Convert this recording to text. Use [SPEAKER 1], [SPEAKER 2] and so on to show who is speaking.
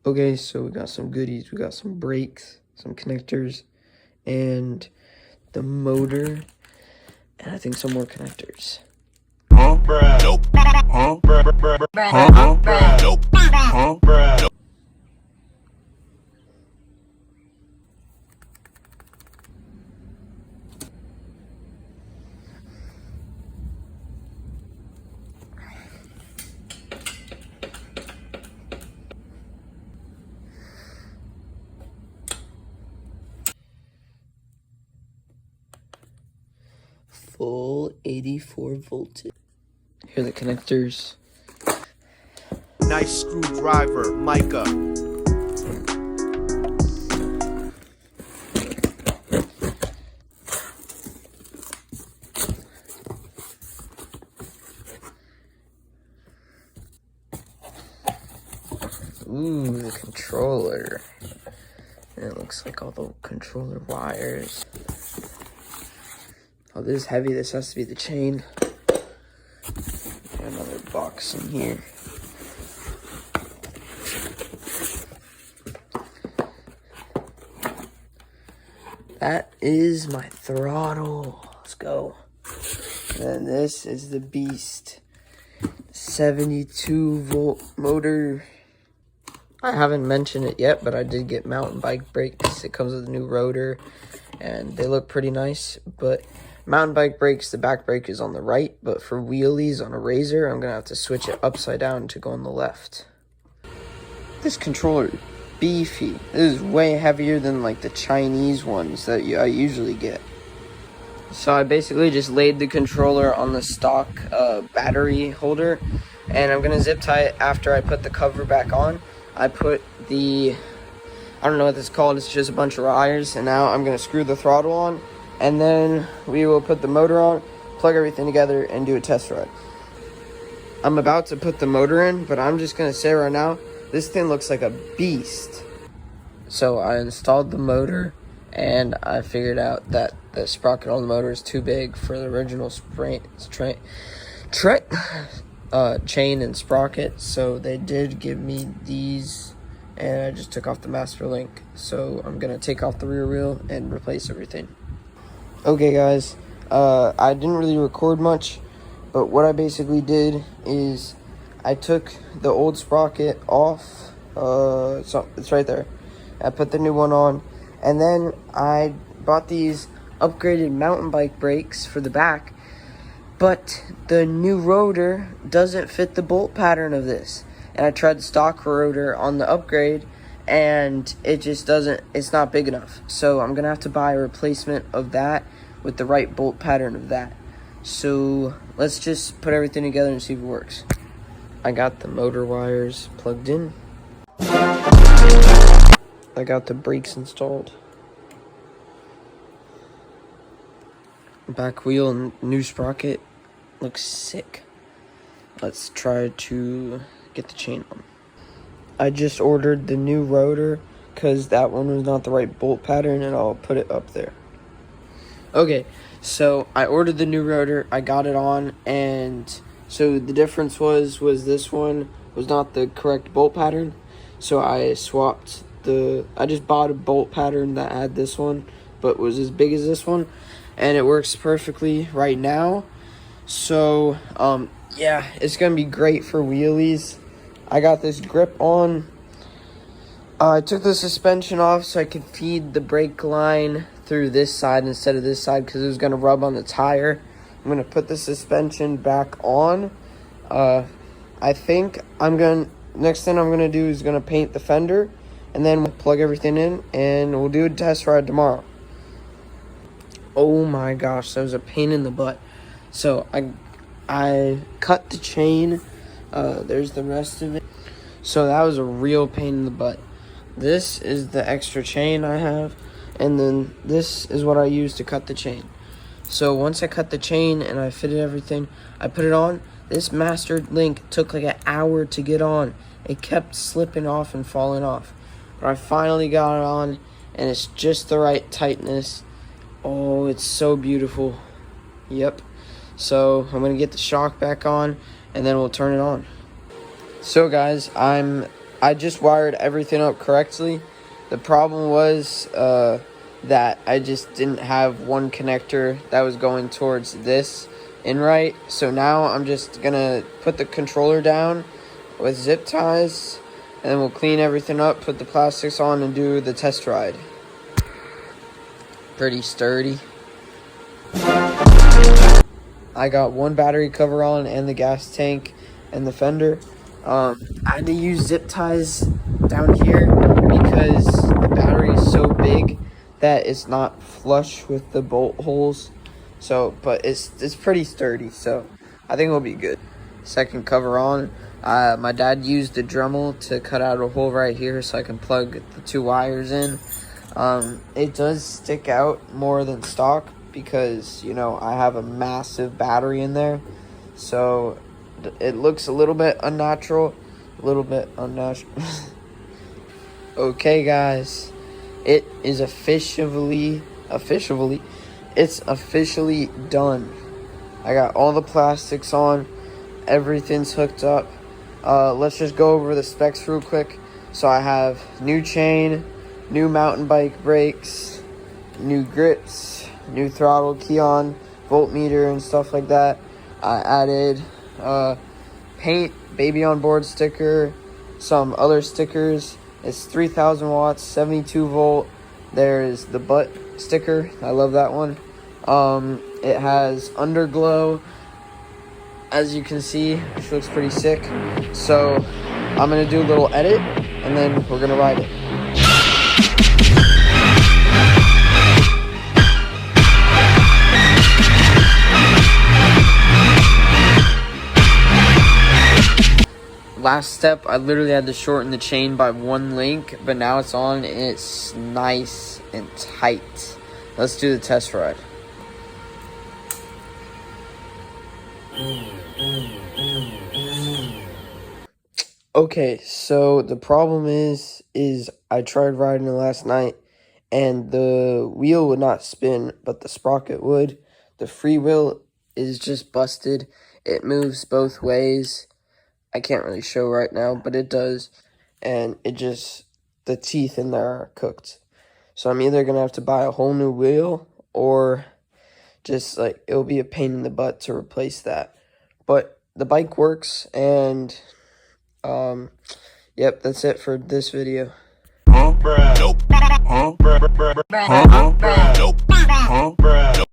[SPEAKER 1] Okay, so we got some goodies. We got some brakes, some connectors, and the motor, and I think some more connectors.
[SPEAKER 2] Huh? Bruh. Nope. Huh? Bruh. Bruh. Huh? Bruh. Nope. Huh? Bruh.
[SPEAKER 1] Full 84 voltage. Here are the connectors.
[SPEAKER 3] Nice screwdriver, Micah.
[SPEAKER 1] Ooh, the controller. And it looks like all the controller wires. Oh, this is heavy. This has to be the chain. Another box in here. That is my throttle. Let's go. And this is the beast. 72 volt motor. I haven't mentioned it yet, but I did get mountain bike brakes. It comes with a new rotor, and they look pretty nice. But mountain bike brakes, the back brake is on the right, but for wheelies on a Razor, I'm gonna have to switch it upside down to go on the left. This controller, beefy. This is way heavier than like the Chinese ones that I usually get. So I basically just laid the controller on the stock battery holder, and I'm gonna zip tie it after I put the cover back on. I put the, I don't know what this is called, it's just a bunch of wires, and now I'm gonna screw the throttle on, and then we will put the motor on, plug everything together, and do a test ride. I'm about to put the motor in, but I'm just gonna say right now, this thing looks like a beast. So I installed the motor, and I figured out that the sprocket on the motor is too big for the original chain and sprocket, so they did give me these, and I just took off the master link. So I'm gonna take off the rear wheel and replace everything. Okay guys, I didn't really record much, but what I basically did is I took the old sprocket off, so it's right there. I put the new one on, and then I bought these upgraded mountain bike brakes for the back, but the new rotor doesn't fit the bolt pattern of this. And I tried the stock rotor on the upgrade, and it just doesn't, it's not big enough. So I'm gonna have to buy a replacement of that with the right bolt pattern of that. So let's just put everything together and see if it works. I got the motor wires plugged in. I got the brakes installed. Back wheel and new sprocket looks sick. Let's try to get the chain on. I just ordered the new rotor because that one was not the right bolt pattern, and I'll put it up there. Okay, so I ordered the new rotor, I got it on, and so the difference was this one was not the correct bolt pattern, so I swapped I just bought a bolt pattern that had this one, but was as big as this one, and it works perfectly right now. So, yeah, it's gonna be great for wheelies. I got this grip on. I took the suspension off so I could feed the brake line through this side instead of this side because it was gonna rub on the tire. I'm gonna put the suspension back on. I think next thing I'm gonna do is gonna paint the fender, and then we'll plug everything in, and we'll do a test ride tomorrow. Oh my gosh, that was a pain in the butt. So I cut the chain. There's the rest of it. So that was a real pain in the butt. This is the extra chain I have, and then this is what I use to cut the chain. So once I cut the chain and I fitted everything, I put it on. This master link took like an hour to get on. It kept slipping off and falling off. But I finally got it on, and it's just the right tightness. Oh, it's so beautiful. Yep. So I'm gonna get the shock back on, and then we'll turn it on. So guys, I'm I just wired everything up correctly. The problem was that I just didn't have one connector that was going towards this in right. So now I'm just gonna put the controller down with zip ties, and then we'll clean everything up, put the plastics on, and do the test ride. Pretty sturdy. I got one battery cover on and the gas tank and the fender. I had to use zip ties down here because the battery is so big that it's not flush with the bolt holes. So, but it's pretty sturdy, so I think it'll be good. Second cover on. My dad used the Dremel to cut out a hole right here so I can plug the 2 wires in. It does stick out more than stock because, you know, I have a massive battery in there. So it looks a little bit unnatural. Okay, guys. It is officially done. I got all the plastics on. Everything's hooked up. Let's just go over the specs real quick. So I have new chain, new mountain bike brakes, new grips, new throttle key on, voltmeter and stuff like that. I added paint, baby on board sticker, some other stickers. It's 3,000 watts, 72 volt. There's the butt sticker. I love that one. It has underglow, as you can see, which looks pretty sick. So I'm gonna do a little edit and then we're gonna ride it. Last step, I literally had to shorten the chain by 1 link, but now it's on and it's nice and tight. Let's do the test ride. Okay, so the problem is I tried riding it last night and the wheel would not spin, but the sprocket would. The free wheel is just busted. It moves both ways. I can't really show right now, but it does. And the teeth in there are cooked. So I'm either going to have to buy a whole new wheel or just like it'll be a pain in the butt to replace that. But the bike works, and yep, that's it for this video.
[SPEAKER 2] Nope. Nope.